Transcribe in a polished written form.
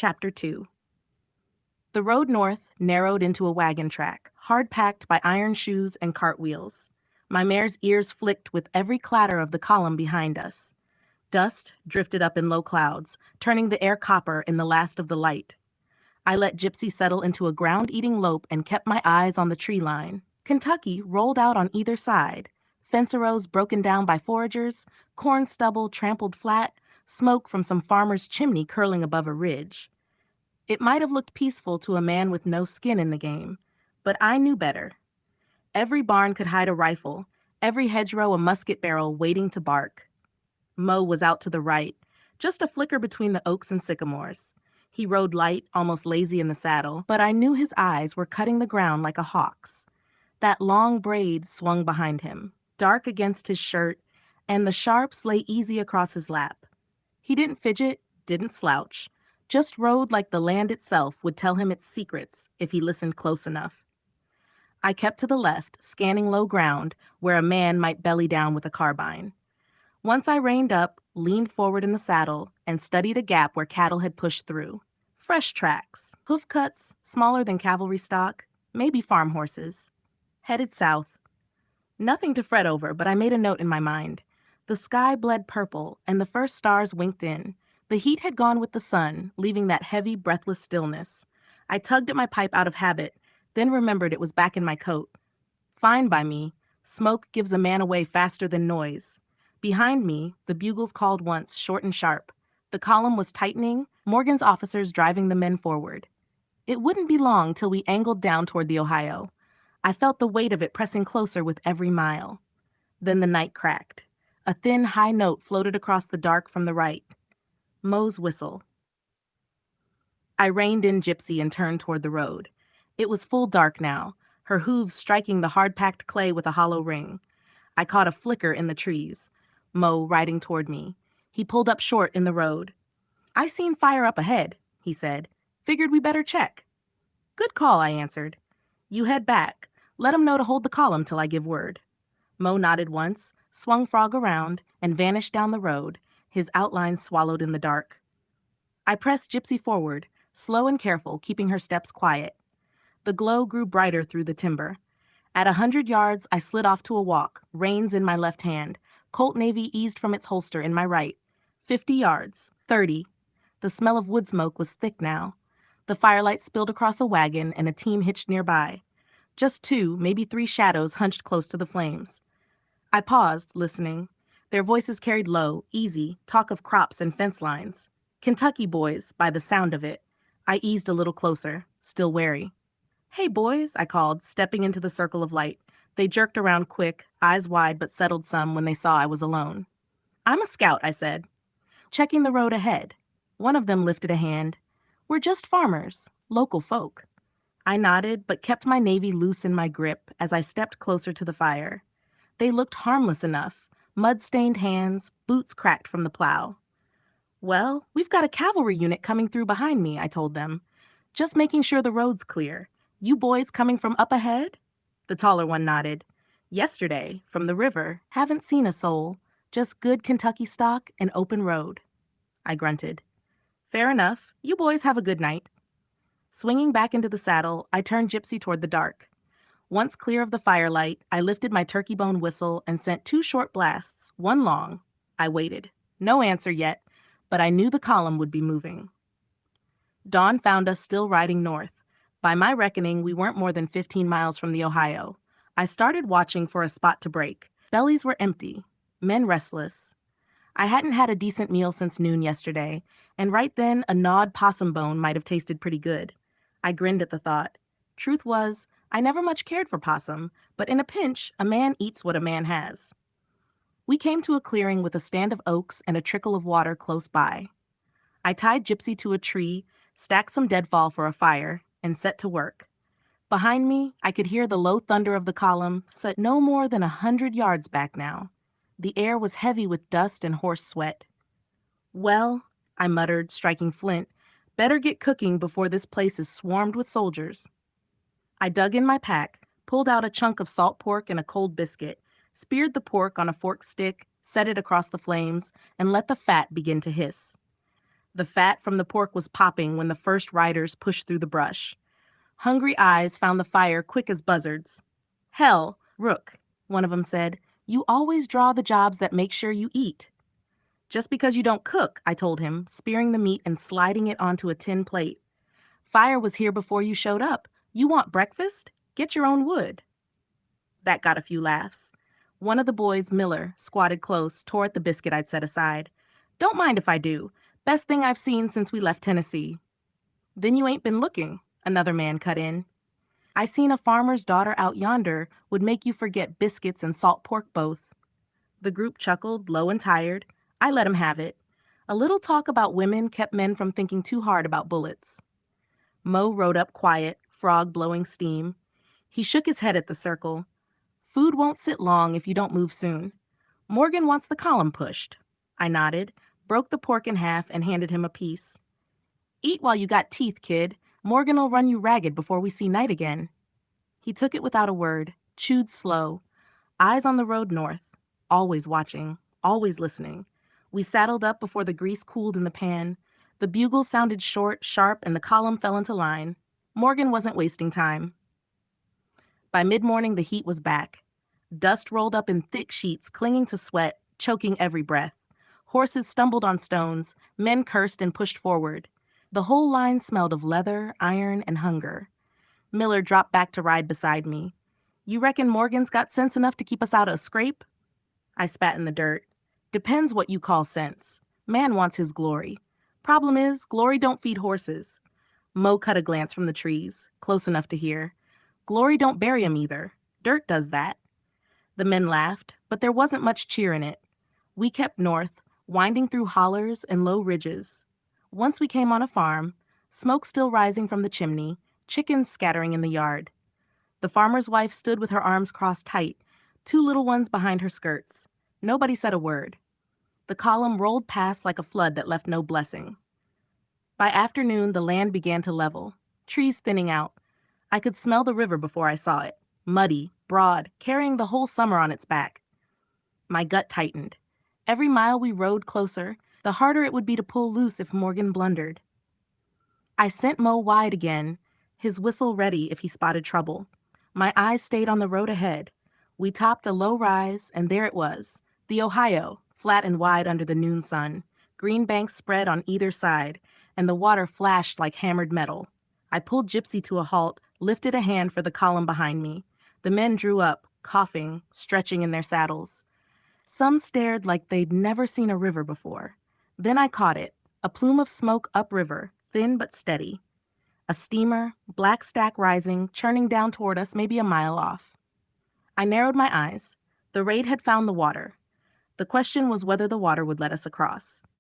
Chapter 2. The road north narrowed into a wagon track, hard-packed by iron shoes and cartwheels. My mare's ears flicked with every clatter of the column behind us. Dust drifted up in low clouds, turning the air copper in the last of the light. I let Gypsy settle into a ground-eating lope and kept my eyes on the tree line. Kentucky rolled out on either side. Fence rows broken down by foragers, corn stubble trampled flat, smoke from some farmer's chimney curling above a ridge. It might have looked peaceful to a man with no skin in the game, but I knew better. Every barn could hide a rifle, every hedgerow a musket barrel waiting to bark. Mo was out to the right, just a flicker between the oaks and sycamores. He rode light, almost lazy in the saddle, but I knew his eyes were cutting the ground like a hawk's. That long braid swung behind him, dark against his shirt, and the sharps lay easy across his lap. He didn't fidget, didn't slouch, just rode like the land itself would tell him its secrets if he listened close enough. I kept to the left, scanning low ground where a man might belly down with a carbine. Once I reined up, leaned forward in the saddle, and studied a gap where cattle had pushed through. Fresh tracks, hoof cuts, smaller than cavalry stock, maybe farm horses. Headed south. Nothing to fret over, but I made a note in my mind. The sky bled purple, and the first stars winked in. The heat had gone with the sun, leaving that heavy, breathless stillness. I tugged at my pipe out of habit, then remembered it was back in my coat. Fine by me. Smoke gives a man away faster than noise. Behind me, the bugles called once, short and sharp. The column was tightening, Morgan's officers driving the men forward. It wouldn't be long till we angled down toward the Ohio. I felt the weight of it pressing closer with every mile. Then the night cracked. A thin, high note floated across the dark from the right. Mo's whistle. I reined in Gypsy and turned toward the road. It was full dark now, her hooves striking the hard-packed clay with a hollow ring. I caught a flicker in the trees. Mo riding toward me. He pulled up short in the road. "I seen fire up ahead," he said. "Figured we better check." "Good call," I answered. "You head back. Let 'em know to hold the column till I give word." Mo nodded once, swung Frog around, and vanished down the road, his outline swallowed in the dark. I pressed Gypsy forward, slow and careful, keeping her steps quiet. The glow grew brighter through the timber. At 100 yards, I slid off to a walk, reins in my left hand. Colt Navy eased from its holster in my right. 50 yards, 30. The smell of wood smoke was thick now. The firelight spilled across a wagon and a team hitched nearby. Just 2, maybe 3 shadows hunched close to the flames. I paused, listening. Their voices carried low, easy, talk of crops and fence lines. Kentucky boys, by the sound of it. I eased a little closer, still wary. "Hey, boys," I called, stepping into the circle of light. They jerked around quick, eyes wide but settled some when they saw I was alone. "I'm a scout," I said. Checking the road ahead. One of them lifted a hand. "We're just farmers, local folk." I nodded, but kept my Navy loose in my grip as I stepped closer to the fire. They looked harmless enough, mud-stained hands, boots cracked from the plow. "Well, we've got a cavalry unit coming through behind me," I told them. "Just making sure the road's clear. You boys coming from up ahead?" The taller one nodded. "Yesterday, from the river. Haven't seen a soul. Just good Kentucky stock and open road." I grunted. "Fair enough. You boys have a good night." Swinging back into the saddle, I turned Gypsy toward the dark. Once clear of the firelight, I lifted my turkey bone whistle and sent 2 short blasts, one long. I waited. No answer yet, but I knew the column would be moving. Dawn found us still riding north. By my reckoning, we weren't more than 15 miles from the Ohio. I started watching for a spot to break. Bellies were empty, men restless. I hadn't had a decent meal since noon yesterday, and right then a gnawed possum bone might have tasted pretty good. I grinned at the thought. Truth was, I never much cared for possum, but in a pinch, a man eats what a man has. We came to a clearing with a stand of oaks and a trickle of water close by. I tied Gypsy to a tree, stacked some deadfall for a fire, and set to work. Behind me, I could hear the low thunder of the column, set no more than 100 yards back now. The air was heavy with dust and horse sweat. "Well," I muttered, striking flint, "better get cooking before this place is swarmed with soldiers." I dug in my pack, pulled out a chunk of salt pork and a cold biscuit, speared the pork on a forked stick, set it across the flames, and let the fat begin to hiss. The fat from the pork was popping when the first riders pushed through the brush. Hungry eyes found the fire quick as buzzards. Hell, Rook, one of them said, you always draw the jobs that make sure you eat. Just because you don't cook, I told him, spearing the meat and sliding it onto a tin plate. Fire was here before you showed up. You want breakfast? Get your own wood. That got a few laughs. One of the boys, Miller, squatted close, tore at the biscuit I'd set aside. Don't mind if I do. Best thing I've seen since we left Tennessee. Then you ain't been looking, another man cut in. I seen a farmer's daughter out yonder would make you forget biscuits and salt pork both. The group chuckled, low and tired. I let 'em have it. A little talk about women kept men from thinking too hard about bullets. Mo rode up quiet, frog blowing steam. He shook his head at the circle. Food won't sit long if you don't move soon. Morgan wants the column pushed. I nodded, broke the pork in half, and handed him a piece. Eat while you got teeth, kid. Morgan'll run you ragged before we see night again. He took it without a word, chewed slow, eyes on the road north, always watching, always listening. We saddled up before the grease cooled in the pan. The bugle sounded short, sharp, and the column fell into line. Morgan wasn't wasting time. By mid-morning, the heat was back. Dust rolled up in thick sheets, clinging to sweat, choking every breath. Horses stumbled on stones, men cursed and pushed forward. The whole line smelled of leather, iron, and hunger. Miller dropped back to ride beside me. You reckon Morgan's got sense enough to keep us out of a scrape? I spat in the dirt. Depends what you call sense. Man wants his glory. Problem is, glory don't feed horses. Mo cut a glance from the trees, close enough to hear. Glory don't bury 'em either. Dirt does that. The men laughed, but there wasn't much cheer in it. We kept north, winding through hollers and low ridges. Once we came on a farm, smoke still rising from the chimney, chickens scattering in the yard. The farmer's wife stood with her arms crossed tight, two little ones behind her skirts. Nobody said a word. The column rolled past like a flood that left no blessing. By afternoon, the land began to level, trees thinning out. I could smell the river before I saw it, muddy, broad, carrying the whole summer on its back. My gut tightened. Every mile we rode closer, the harder it would be to pull loose if Morgan blundered. I sent Mo wide again, his whistle ready if he spotted trouble. My eyes stayed on the road ahead. We topped a low rise, and there it was, the Ohio, flat and wide under the noon sun. Green banks spread on either side, and the water flashed like hammered metal. I pulled Gypsy to a halt, lifted a hand for the column behind me. The men drew up, coughing, stretching in their saddles. Some stared like they'd never seen a river before. Then I caught it, a plume of smoke upriver, thin but steady. A steamer, black stack rising, churning down toward us maybe a mile off. I narrowed my eyes. The raid had found the water. The question was whether the water would let us across.